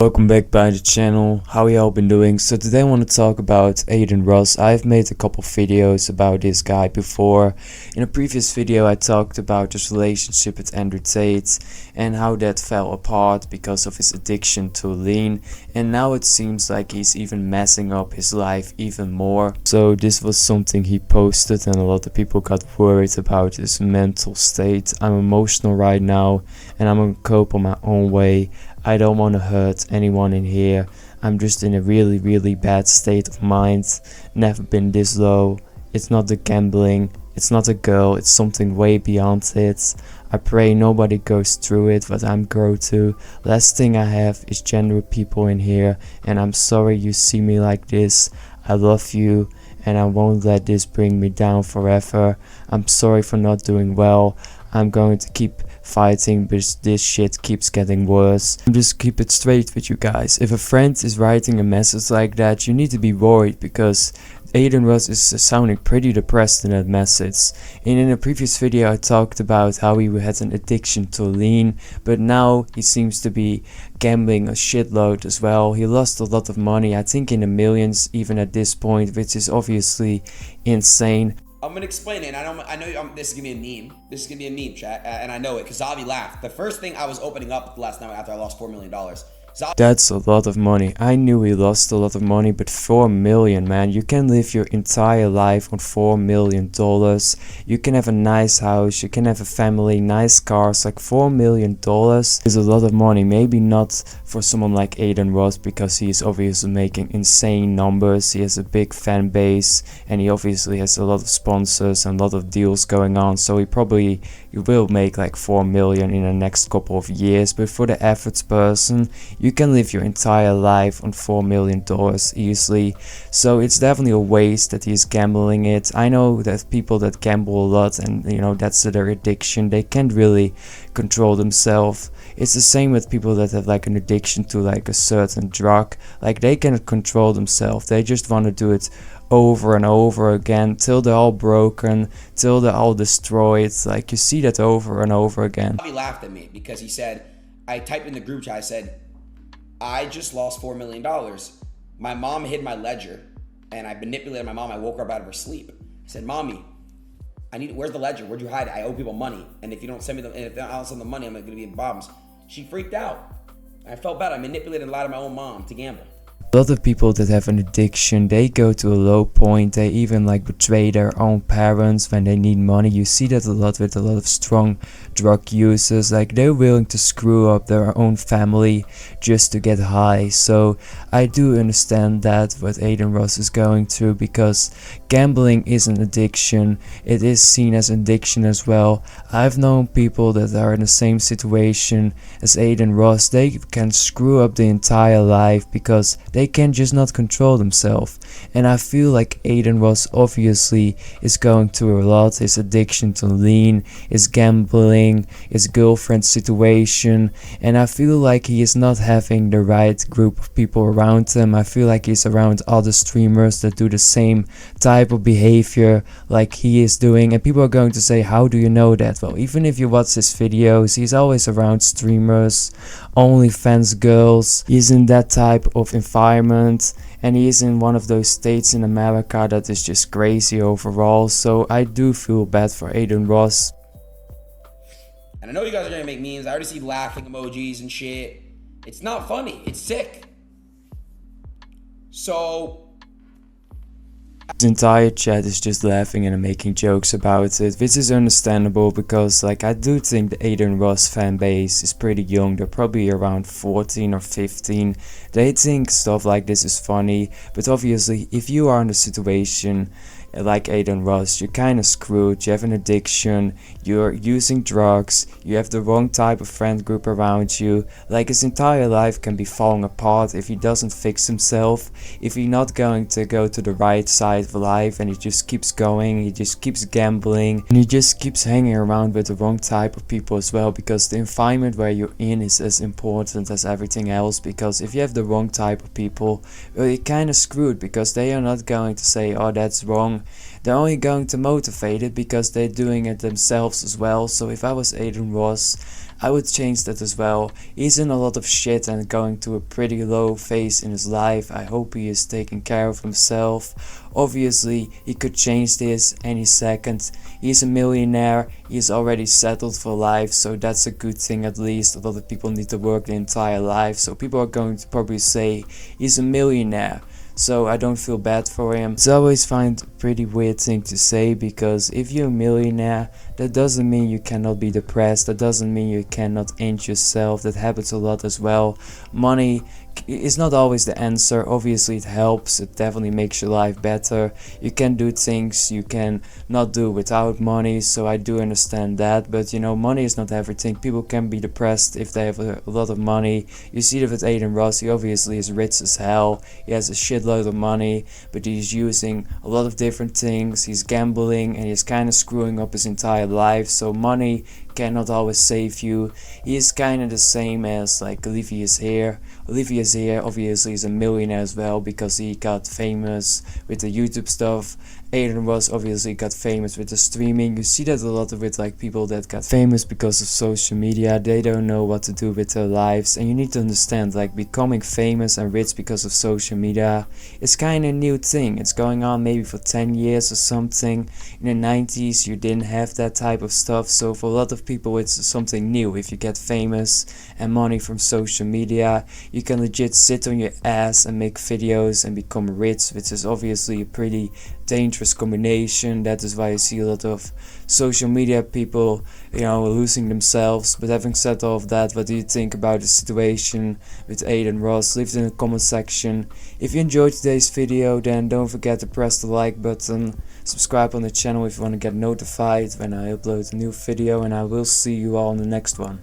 Welcome back by the channel. How y'all been doing? So today I want to talk about Adin Ross. I've made a couple videos about this guy before. In a previous video I talked about his relationship with Tate and how that fell apart because of his addiction to lean, and now it seems like he's even messing up his life even more. So this was something he posted and a lot of people got worried about his mental state. I'm emotional right now and I'm gonna cope on my own way. I don't want to hurt anyone in here. I'm just in a really bad state of mind. Never been this low. It's not the gambling, it's not a girl, it's something way beyond it. I pray nobody goes through it, but I'm going to. Last thing I have is general people in here, and I'm sorry you see me like this. I love you and I won't let this bring me down forever. I'm sorry for not doing well. I'm going to keep fighting, but this shit keeps getting worse. Just keep it straight with you guys. If a friend is writing a message like that, you need to be worried, because Adin Ross is sounding pretty depressed in that message. And in a previous video I talked about how he had an addiction to lean, but now he seems to be gambling a shitload as well. He lost a lot of money, I think in the millions even at this point, which is obviously insane. I'm gonna explain it, and I know this is gonna be a meme. This is gonna be a meme, chat, and I know it because Zavi laughed. The first thing I was opening up last night after I lost $4 million. That's a lot of money. I knew he lost a lot of money, but 4 million, man. You can live your entire life on $4 million. You can have a nice house, you can have a family, nice cars. Like $4 million is a lot of money. Maybe not for someone like Adin Ross, because he is obviously making insane numbers. He has a big fan base and he obviously has a lot of sponsors and a lot of deals going on. So he will make like 4 million in the next couple of years. But for the average person, you can live your entire life on $4 million easily. So it's definitely a waste that he's gambling it. I know that people that gamble a lot, and you know, that's their addiction, they can't really control themselves. It's the same with people that have like an addiction to like a certain drug. Like they cannot control themselves. They just want to do it over and over again till they're all broken, till they're all destroyed. Like you see that over and over again. He laughed at me because he said, I typed in the group chat, I said, I just lost $4 million. My mom hid my ledger and I manipulated my mom. I woke her up out of her sleep. I said, Mommy, where's the ledger? Where'd you hide it? I owe people money. And if you don't send me if I don't send the money, I'm going to be in bombs. She freaked out. I felt bad. I manipulated and lied to my own mom to gamble. A lot of people that have an addiction, they go to a low point. They even like betray their own parents when they need money. You see that a lot with a lot of strong drug users. Like they're willing to screw up their own family just to get high. So I do understand that what Adin Ross is going through, because gambling is an addiction. It is seen as an addiction as well. I've known people that are in the same situation as Adin Ross. They can screw up the entire life because they can just not control themselves. And I feel like Adin Ross obviously is going through a lot. His addiction to lean, his gambling, his girlfriend situation, and I feel like he is not having the right group of people around him. I feel like he's around other streamers that do the same type of behavior like he is doing, and people are going to say, how do you know that? Well, even if you watch his videos, he's always around streamers, OnlyFans girls. He's in that type of environment, and he is in one of those states in America that is just crazy overall. So I do feel bad for Adin Ross. And I know you guys are going to make memes. I already see laughing emojis and shit. It's not funny. It's sick. So the entire chat is just laughing and making jokes about it, which is understandable, because like I do think the Adin Ross fan base is pretty young. They're probably around 14 or 15. They think stuff like this is funny, but obviously if you are in a situation like Adin Ross, you're kind of screwed. You have an addiction, you're using drugs, you have the wrong type of friend group around you. Like his entire life can be falling apart if he doesn't fix himself, if he's not going to go to the right side of life, and he just keeps going, he just keeps gambling, and he just keeps hanging around with the wrong type of people as well, because the environment where you're in is as important as everything else. Because if you have the wrong type of people, well, you're kind of screwed, because they are not going to say, oh, that's wrong, they're only going to motivate it because they're doing it themselves as well. So if I was Adin Ross, I would change that as well. He's in a lot of shit and going to a pretty low phase in his life. I hope he is taking care of himself. Obviously, he could change this any second. He's a millionaire. He's already settled for life, so that's a good thing at least. A lot of people need to work their entire life, so people are going to probably say he's a millionaire. So I don't feel bad for him. It's always find a pretty weird thing to say, because if you're a millionaire, that doesn't mean you cannot be depressed. That doesn't mean you cannot end yourself. That happens a lot as well. Money is not always the answer. Obviously it helps. It definitely makes your life better. You can do things you can not do without money, so I do understand that. But you know, money is not everything. People can be depressed if they have a lot of money. You see that with Adin Ross. He obviously is rich as hell. He has a shitload of money, but he's using a lot of different things. He's gambling and he's kind of screwing up his entire life. So money cannot always save you. He is kind of the same as like Olivia's here. Olivia's here obviously is a millionaire as well, because he got famous with the YouTube stuff. Adin Ross obviously got famous with the streaming. You see that a lot with like people that got famous because of social media. They don't know what to do with their lives, and you need to understand, like, becoming famous and rich because of social media is kind of a new thing. It's going on maybe for 10 years or something. In the 90s you didn't have that type of stuff, so for a lot of people it's something new. If you get famous and money from social media, you can legit sit on your ass and make videos and become rich, which is obviously a pretty dangerous combination. That is why I see a lot of social media people, you know, losing themselves. But having said all of that, what do you think about the situation with Adin Ross? Leave it in the comment section. If you enjoyed today's video, then don't forget to press the like button, subscribe on the channel if you want to get notified when I upload a new video, and I will see you all in the next one.